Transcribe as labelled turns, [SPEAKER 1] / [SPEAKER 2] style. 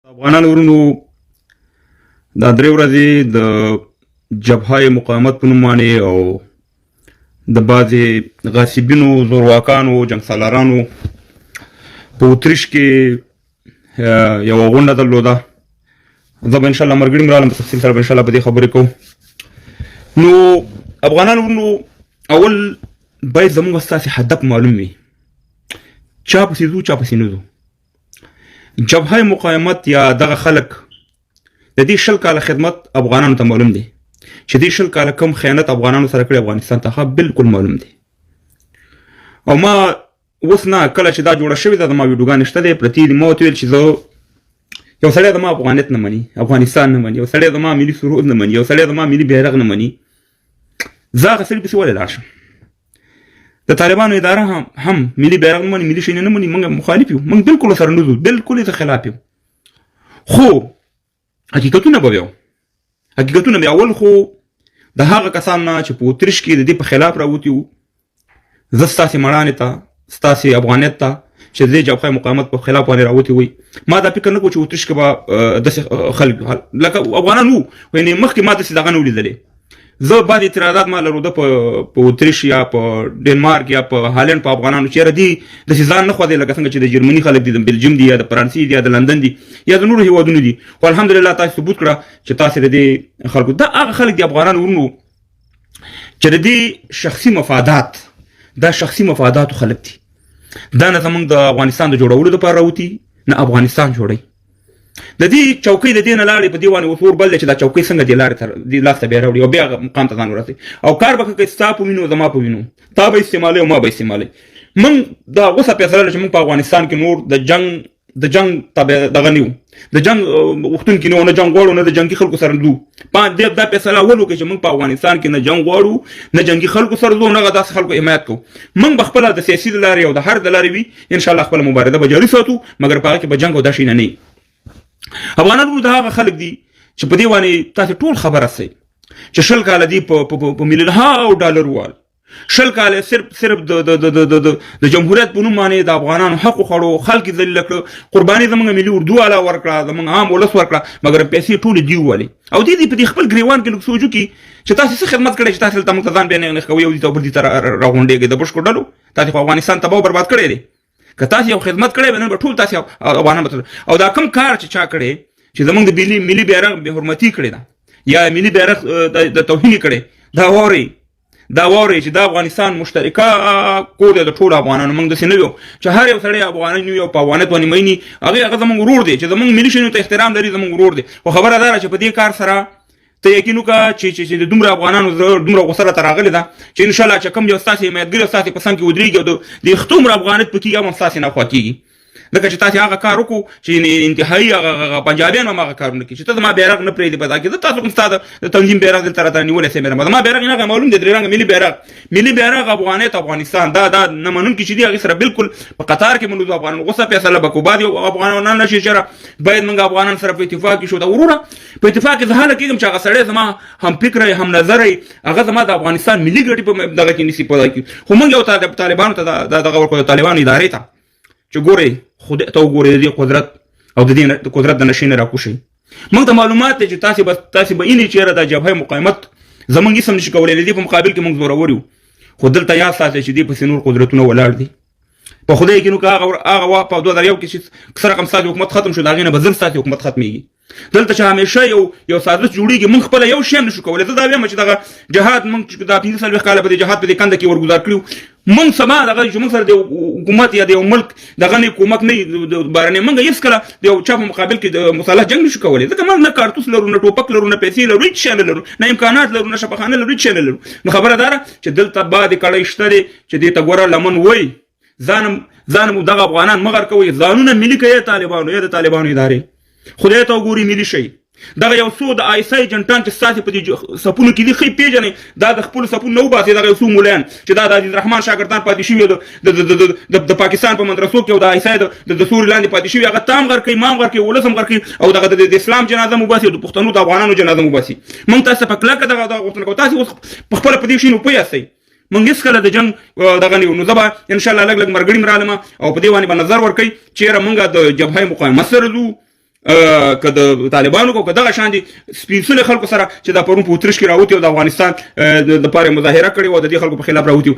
[SPEAKER 1] افغانان ورونو دا درې ورځې د جبهه مقاومت په نوم باندې او د بعضې غاصبینو زورواکانو جنګسالارانو په اتریش کې یوه غونډه درلوده. زه به انشاءالله مرګړي مرالم په تفصیل سره به انشاءالله په دې خبرې کوو. نو افغانان ورونو اول باید زموږ ستاسې هدف معلوم وي، چا پسې ځو چا پسې نه ځو. جبهه مقاومت یا دغه خلک د دې 20 کاله خدمت افغانانو ته معلوم دی چې دې 20 کاله کوم خیانت افغانانو سره کړی افغانستان ته بالکل معلوم دی. او ما اوس نه کله چې دا جوړه شوې ده د ما ویډیوګانې شته دی پرتې دي، ما ورته ویل چې زه یو سړی د ما افغانیت نه مني، افغانستان نه مني، یو سړی د ما ملي سرود نه مني، یو سړی د ما ملي بیرغ نه مني، زه هغه سړي پسې ولې لاړ شم؟ د طالبانو اداره هم ملي بیرغ نه مني، ملي شی نه مني، موږ مخالف یو، موږ بالکل سره نه ځو، بالکل یې خلاف یو. خو حقیقتونه به ویو، حقیقتونه به اول خو د هغه کسان نه چې په اتریش کې د دې په خلاف راوتي وو، زه ستاسې مړانې ته ستاسې افغانیت ته چې د دې جبهه مقاومت په خلاف باندې راوتي وي، ما دا فکر نه کوم چې اتریش کې به داسې خلک لکه افغانان وو، یعنې مخکې ما داسې دغه نه ولیدلې. زه بعضې اعتراضات ما لرو ده په اتریش یا په ډنمارک یا په هالند په افغانانو چې یاره دې داسې ځان نه خوځوي لکه څنګه چې د جرمني خلک دي، د بلجیم دي یا د فرانسې دي یا د لندن دي یا د نورو هېوادونو دي. خو الحمدلله تاسو ثبوت کړه چې تاسې د دې خلکو دا هغه خلک دي افغانان ورونو چې د دې شخصي مفادات دا شخصي مفاداتو خلک دي. دا نه زموږ د افغانستان د جوړولو دپاره راوتي نه افغانستان جوړوي. د دې چوکۍ د دې نه لاړې په دې باندې اوس اور بل دی چې دا چوکۍ څنګه دې لارې ته دې لاس ته بیا راوړي او بیا هغه مقام ته ځان ورسوي او کار به کوي ستا په وینو زما په وینو، تا به استعمالوي او ما به استعمالوي. موږ دا اوسه فیصله ده چې موږ په افغانستان کې نور د جنګ تابع دغه نه یو، د جنګ غوښتونکي نه یو، نه جنګ غواړو نه د جنګي خلکو سره ځو. دا فیصله اول وکړو چې موږ په افغانستان کې نه جنګ غواړو نه جنګي خلکو سره ځو، نه هغه داسې خلکو حمایت کوو. موږ به خپله د سیاسي د لارې او د هر د لارې وي انشاءالله خپله مبارزه به جاري ساتو، مګر په هغه کې به جنګ او دا شیونه نه وي. افغانان ورونو د هغه خلک دي چې په دې باندې تاسې ټول خبره سئ چې 20 کاله دي په میلیونهاو ډالر وال 20 کاله صرف د جمهوریت په نوم باندې د افغانانو حق وخوړو، خلک یې ذلیله کړه، قرباني زموږ ملي اردو والا ورکړه، زموږ عام ولس ورکړه، مګر پیسې ټولې دي ووالې او دې په دې خپل ګریوان کې لږ سوچ وکړي چې تاسې څه خدمت کړی چې تاسې دلته موږ ته ځان بیا نغ کوئ او دې ته بل دې ته راغونډېږئ د بشکو ډلو. تاسې خو افغانستان تباه او برباد کړی دی. که تاسې یو خدمت کړی وای نن به ټول تاسې افغانان به او دا کوم کار چې چا کړی چې زموږ د ملي بیرغ بې حرمتي کړې ده یا ملي بیرغ د توهین کړی، دا واورئ چې دا افغانستان مشترکه کور دی د ټولو افغانانو. موږ داسې نه یو چې هر یو سړی افغانان یو په افغانیت باندې میني، هغه زموږ ورور دی چې زموږ ملي شیانو ته احترام لري، زموږ ورور دی. خو خبره دا ده چې په دې کار سره ته یقین وکړه چې د دومره افغانانو دومره غوسه راته راغلې ده چې انشاءالله چې کوم یو ستاسې حمایتګر او ستاسې په څنګ کې ودرېږي او د ختومره افغانیت په کېږي هم ستاسې نه خوا کېږي. لکه چې تاسې هغه کار وکړو چې انتهایي هغه پنجابیان هم هغه کارونه کوي چې ته زما بیرغ نه پرېږدي په دا کې، زه تاسو کوم ستا د تنظیم بیرغ دلته راته نیولی سم زما بیرغ یې هغه معلوم دی درې رنګه ملي بیرغ افغانیت افغانستان دا نه منونکي چې دي هغې سره بالکل په قطار کې منو افغانان غوسه فیصله به کوو. بعد یو افغانان نشي چېره باید موږ افغانان سره په اتفاق کې شو. دا وروره په اتفاق کې زه هله کېږم چې هغه سړی زما هم فکره هم نظره هغه زما د افغانستان ملي ګټې په دغه کې نیسي په دغه کې. خو موږ یو طالبانو ته دغه ورکړو، د طالبانو ادارې ته چې ګورئ خدای ته وګورئ د دې قدرت او د دې قدرت د نشې نه راکوشئ. موږ ته معلومات دی چې تاسې به اینې چېرې د جبهه مقاومت زموږ اسم نشي کولی، د دې په مقابل کې موږ زورور یو. خو دلته یاد ساتئ چې دې پسې نور قدرتونه ولاړ دي. په خدای کې نو که هغه وخت په 2001 کې چې څه رقم ستاسې حکومت ختم شو د هغې نه به زر ستاسې حکومت ختمېږي. دلته چې همیشه یو سازش جوړېږي، موږ خپله یو شی هم نشو کولی. زه دا وایم چې دغه جهاد موږ دا 45 کاله په دې جهاد په دې کنده کې ورګزار کړي، موږ سما دغه چې موږ سره د حکومت یا د یو ملک دغه نه کومک نه بهرنی موږ هېڅکله د یو چا په مقابل کې د مسلح جنګ نشو کولی، ځکه موږ نه کارتوس لرو، نه ټوپک لرو، نه پیسې لرو، هېڅ شی نه لرو، نه امکانات لرو، نه شفاخانه لرو، هېڅ شی نه لرو. نو خبره دا ده چې دلته بعد کړی شته دی چې دې ته ګوره لمن وایي ځان دغه افغانان مه غر کوئ، ځانونه ملي کوئ طالبانو یا د طالبانو ادارې. خدای ته وګورئ ملي شئ. دغه یو څو د آیسای جنټان چې ستاسې په دې صفونو کې دي ښه پیژنئ، دا د خپلو صفونو نه وباسئ. دغه یو څو مولیان چې دا د عزیزرحمان شاګردان پاتې شوي د پاکستان په مدرسو کې او د آیسای د سوري لاندې پاتې شوي، هغه تا هم غر کوئ، ما هم غر کوئ، ولس هم غر کوئ او دغه د اسلام جنازه مو باسي او د پښتنو د افغانانو جنازه مو باسي. موږ تاسې په کلکه دغه غوښتنه کوو. تاسې اوس په خپله په دې شي نو پوه یاستئ موږ هېڅکله د جنګ دغه نه یو. نو زه به انشاءالله لږ مرګړي مرالمه او په دې باندې به نظر ورکوئ چېرې موږ د جبهه مقاومت سره ځو که د طالبانو کو دغه شان دي سپینسل خلکو سره چې دا پرون په اتریش کې راوتی او د افغانستان د لپاره مظاهره کړې و د دې خلکو په خلاف راوتی